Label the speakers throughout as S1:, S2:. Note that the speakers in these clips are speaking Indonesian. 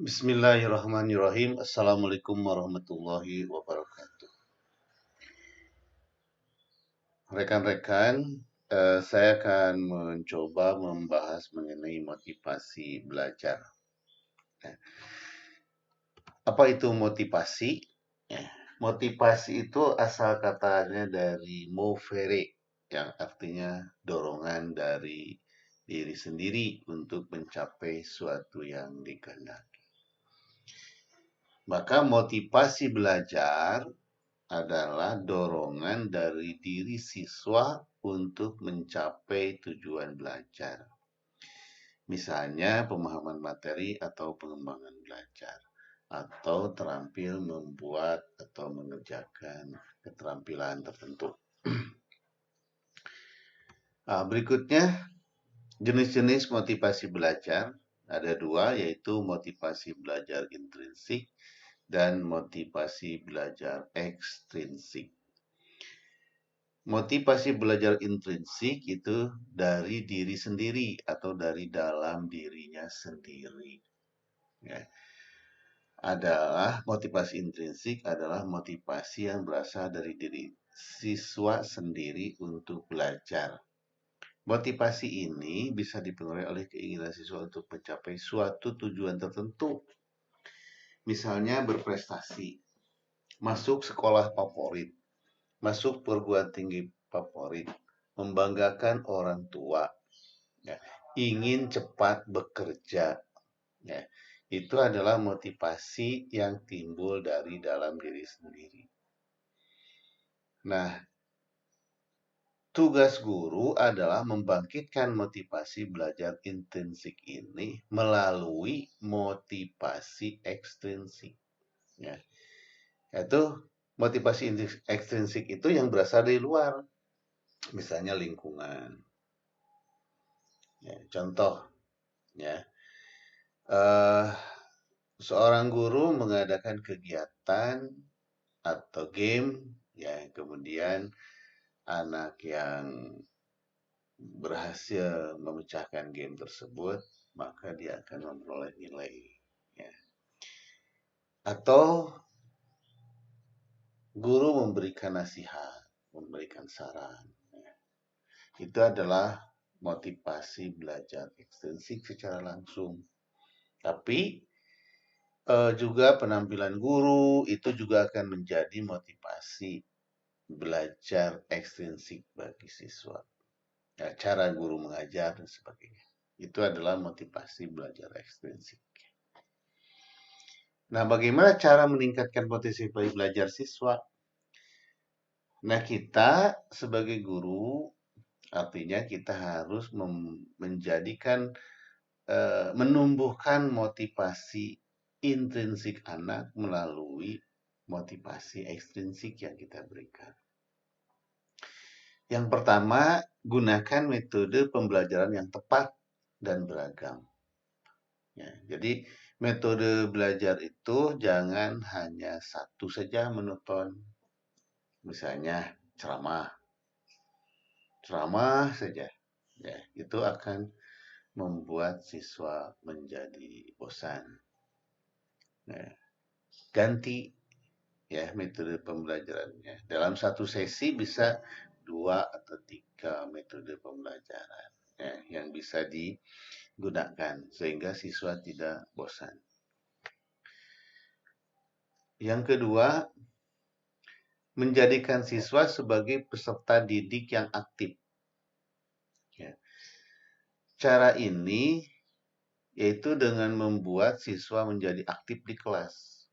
S1: Bismillahirrahmanirrahim. Assalamualaikum warahmatullahi wabarakatuh. Rekan-rekan, saya akan mencoba membahas mengenai motivasi belajar. Apa itu motivasi? Motivasi itu asal katanya dari movere, yang artinya dorongan dari diri sendiri untuk mencapai suatu yang dikehendaki. Maka motivasi belajar adalah dorongan dari diri siswa untuk mencapai tujuan belajar. Misalnya pemahaman materi atau pengembangan belajar, atau terampil membuat atau mengerjakan keterampilan tertentu. Berikutnya, jenis-jenis motivasi belajar ada dua, yaitu motivasi belajar intrinsik dan motivasi belajar ekstrinsik. Motivasi belajar intrinsik itu dari diri sendiri atau dari dalam dirinya sendiri. Ya. Motivasi intrinsik adalah motivasi yang berasal dari diri siswa sendiri untuk belajar. Motivasi ini bisa dipengaruhi oleh keinginan siswa untuk mencapai suatu tujuan tertentu. Misalnya berprestasi, masuk sekolah favorit, masuk perguruan tinggi favorit, membanggakan orang tua, ya, ingin cepat bekerja, ya, itu adalah motivasi yang timbul dari dalam diri sendiri. Nah, tugas guru adalah membangkitkan motivasi belajar intrinsik ini melalui motivasi ekstrinsik, ya. Yaitu motivasi ekstrinsik itu yang berasal dari luar, misalnya lingkungan. Ya, contoh, ya, seorang guru mengadakan kegiatan atau game, ya, kemudian anak yang berhasil memecahkan game tersebut, maka dia akan memperoleh nilai. Ya. Atau guru memberikan nasihat, memberikan saran. Ya. Itu adalah motivasi belajar ekstrinsik secara langsung. Tapi juga penampilan guru itu juga akan menjadi motivasi belajar ekstrinsik bagi siswa. Ya, cara guru mengajar dan sebagainya. Itu adalah motivasi belajar ekstrinsik. Nah, bagaimana cara meningkatkan motivasi belajar siswa? Nah, kita sebagai guru, artinya kita harus menjadikan menumbuhkan motivasi intrinsik anak melalui motivasi ekstrinsik yang kita berikan. Yang pertama, gunakan metode pembelajaran yang tepat dan beragam. Ya, jadi metode belajar itu jangan hanya satu saja menonton. Misalnya ceramah saja. Ya, itu akan membuat siswa menjadi bosan. Ya, ganti ya metode pembelajarannya. Dalam satu sesi bisa 2 atau 3 metode pembelajaran, ya, yang bisa digunakan sehingga siswa tidak bosan. Yang kedua, menjadikan siswa sebagai peserta didik yang aktif. Ya. Cara ini yaitu dengan membuat siswa menjadi aktif di kelas.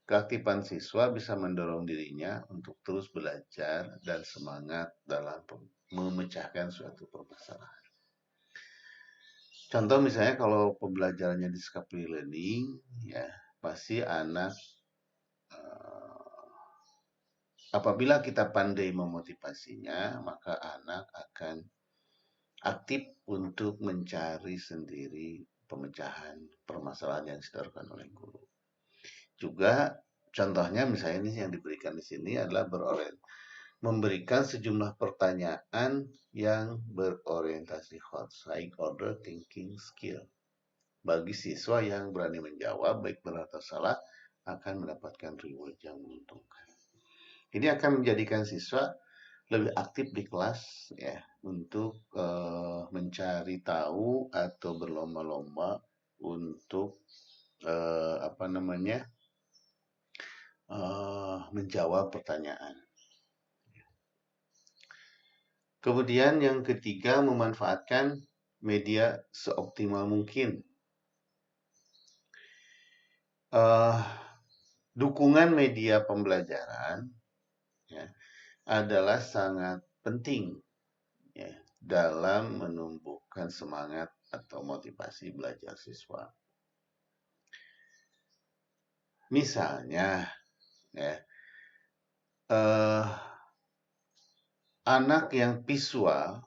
S1: Keaktifan siswa bisa mendorong dirinya untuk terus belajar dan semangat dalam memecahkan suatu permasalahan. Contoh misalnya kalau pembelajarannya discovery learning, ya pasti anak apabila kita pandai memotivasinya, maka anak akan aktif untuk mencari sendiri pemecahan permasalahan yang disadarkan oleh guru. Juga contohnya misalnya ini yang diberikan di sini adalah memberikan sejumlah pertanyaan yang berorientasi hot psych order thinking skill. Bagi siswa yang berani menjawab, baik benar atau salah, akan mendapatkan reward yang menguntungkan. Ini akan menjadikan siswa lebih aktif di kelas ya untuk mencari tahu atau berlomba-lomba untuk menjawab pertanyaan. Kemudian yang ketiga, memanfaatkan media seoptimal mungkin. Dukungan media pembelajaran ya, adalah sangat penting ya, dalam menumbuhkan semangat atau motivasi belajar siswa. Misalnya, ya, anak yang visual,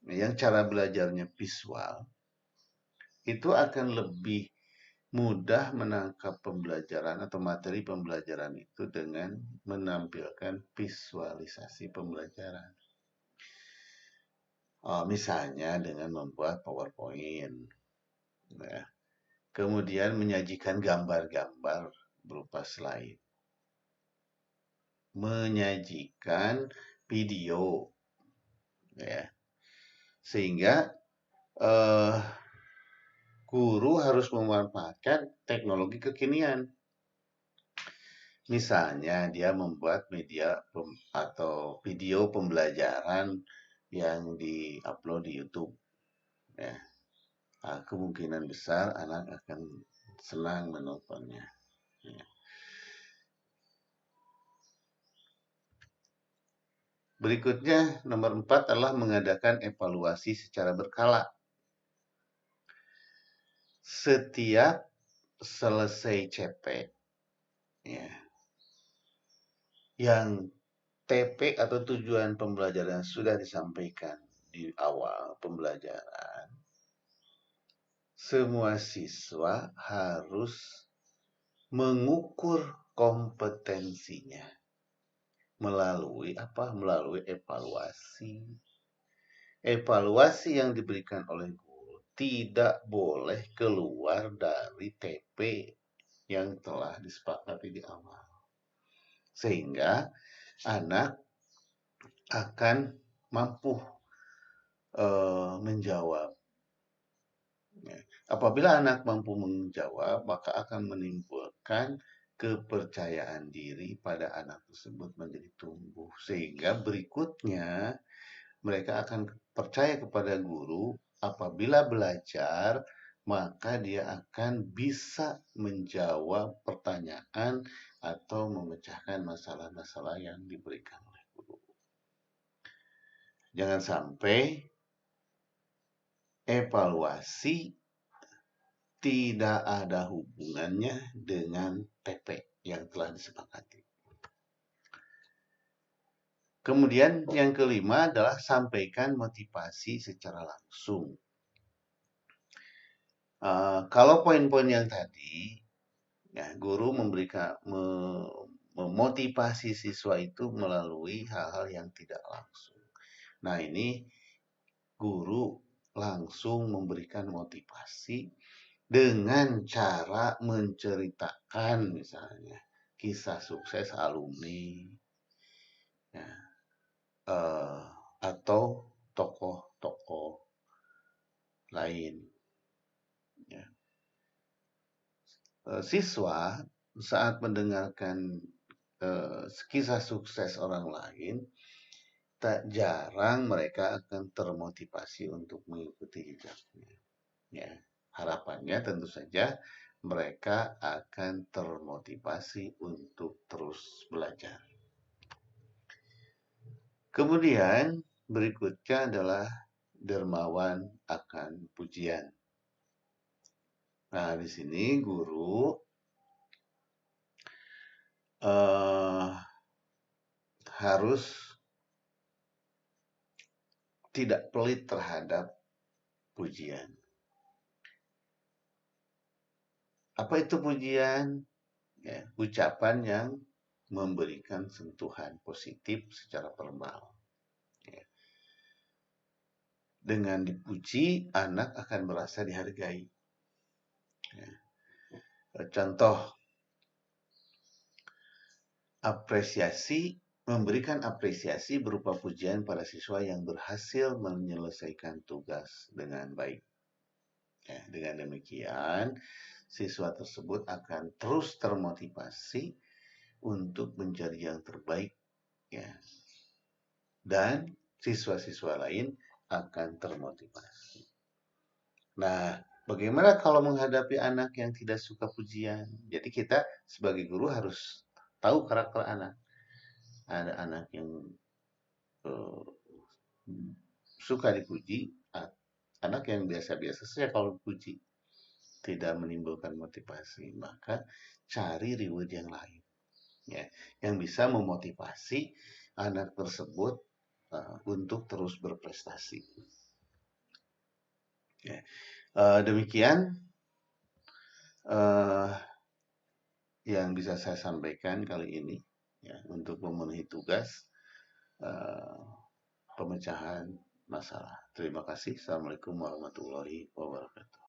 S1: yang cara belajarnya visual, itu akan lebih mudah menangkap pembelajaran atau materi pembelajaran itu dengan menampilkan visualisasi pembelajaran. Misalnya dengan membuat PowerPoint, ya. Kemudian menyajikan gambar-gambar berupa slide, menyajikan video, ya. Sehingga guru harus memanfaatkan teknologi kekinian. Misalnya dia membuat media atau video pembelajaran yang di-upload di YouTube. Ya. Kemungkinan besar anak akan senang menontonnya. Ya. Berikutnya, nomor 4 adalah mengadakan evaluasi secara berkala. Setiap selesai CP, ya, yang TP atau tujuan pembelajaran sudah disampaikan di awal pembelajaran, semua siswa harus mengukur kompetensinya melalui evaluasi. Evaluasi yang diberikan oleh guru tidak boleh keluar dari TP yang telah disepakati di awal. Sehingga anak akan mampu menjawab. Apabila anak mampu menjawab, maka akan menimbulkan kepercayaan diri pada anak tersebut menjadi tumbuh. Sehingga berikutnya mereka akan percaya kepada guru. Apabila belajar, maka dia akan bisa menjawab pertanyaan atau memecahkan masalah-masalah yang diberikan oleh guru. Jangan sampai evaluasi tidak ada hubungannya dengan TP yang telah disepakati. Kemudian yang kelima adalah sampaikan motivasi secara langsung. Kalau poin-poin yang tadi, ya, guru memberikan memotivasi siswa itu melalui hal-hal yang tidak langsung. Nah, ini guru langsung memberikan motivasi dengan cara menceritakan misalnya kisah sukses alumni, ya, atau tokoh-tokoh lain. Ya. Siswa saat mendengarkan kisah sukses orang lain, tak jarang mereka akan termotivasi untuk mengikuti jejaknya. Ya, harapannya tentu saja mereka akan termotivasi untuk terus belajar. Kemudian berikutnya adalah dermawan akan pujian. Nah, di sini guru harus tidak pelit terhadap pujian. Apa itu pujian? Ya, ucapan yang memberikan sentuhan positif secara verbal. Ya. Dengan dipuji, anak akan merasa dihargai. Ya. Contoh memberikan apresiasi berupa pujian pada siswa yang berhasil menyelesaikan tugas dengan baik. Ya, dengan demikian, siswa tersebut akan terus termotivasi untuk mencari yang terbaik, ya. Dan siswa-siswa lain akan termotivasi. Nah, bagaimana kalau menghadapi anak yang tidak suka pujian? Jadi kita sebagai guru harus tahu karakter anak. Ada anak yang uh, suka dipuji, anak yang biasa-biasa saja kalau dipuji, tidak menimbulkan motivasi, maka cari reward yang lain, ya, yang bisa memotivasi anak tersebut untuk terus berprestasi. Ya. Demikian yang bisa saya sampaikan kali ini, ya, untuk memenuhi tugas pemecahan masalah. Terima kasih. Assalamualaikum warahmatullahi wabarakatuh.